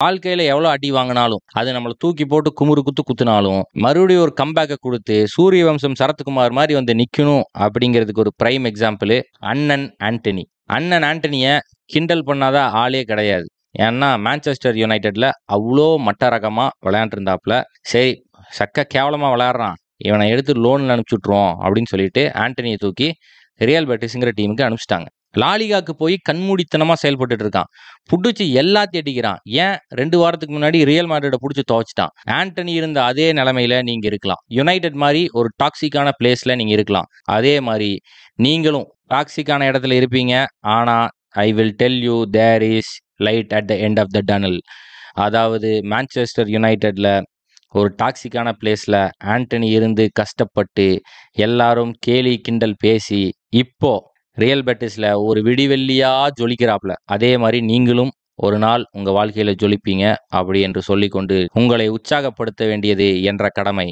வாழ்க்கையில எவ்வளோ அடி வாங்கினாலும் அது நம்மளை தூக்கி போட்டு குமுறு குத்துனாலும் மறுபடியும் ஒரு கம்பேக்கை கொடுத்து சூரிய வம்சம் சரத்குமார் மாதிரி வந்து நிக்கணும் அப்படிங்கிறதுக்கு ஒரு பிரைம் எக்ஸாம்பிள் அண்ணன் ஆண்டனி. அண்ணன் ஆண்டனிய கிண்டல் பண்ணாத ஆளே கிடையாது. ஏன்னா மான்செஸ்டர் யுனைடெட்ல அவ்வளோ மட்ட ரகமா விளையாண்டுருந்தாப்புல. சரி, சக்க கேவலமா விளையாடுறான், இவனை எடுத்து லோன்ல அனுப்பிச்சுட்ருவோம் அப்படின்னு சொல்லிட்டு ஆண்டனியை தூக்கி ரியல் பெட்டிஸ்ங்கிற டீமுக்கு அனுப்பிச்சிட்டாங்க. லாலிகாக்கு போய் கண்மூடித்தனமா செயல்பட்டு இருக்கான். புடிச்சு எல்லாத்தையும் அடிக்கிறான். ஏன் 2 வாரத்துக்கு முன்னாடி ரியல் மேட்ரிட புடிச்சு துவைச்சிட்டான். ஆண்டனி இருந்த அதே நிலைமையில நீங்க இருக்கலாம். யுனைடெட் மாதிரி ஒரு டாக்ஸிக்கான பிளேஸ்ல நீங்க இருக்கலாம். அதே மாதிரி நீங்களும் டாக்ஸிக்கான இடத்துல இருப்பீங்க. ஆனா I will tell you there is light at the end of the tunnel. அதாவது மான்செஸ்டர் யுனைடெட்ல ஒரு டாக்ஸிக்கான பிளேஸ்ல ஆண்டனி இருந்து கஷ்டப்பட்டு எல்லாரும் கேலி கிண்டல் பேசி இப்போ ரியல் பெட்டிஸ்ல ஒரு விடிவெள்ளியா ஜொலிக்கிறாப்ல. அதே மாதிரி நீங்களும் ஒரு நாள் உங்க வாழ்க்கையில ஜொலிப்பீங்க அப்படி என்று சொல்லிக்கொண்டு உங்களை உற்சாகப்படுத்த வேண்டியது என்ற கடமை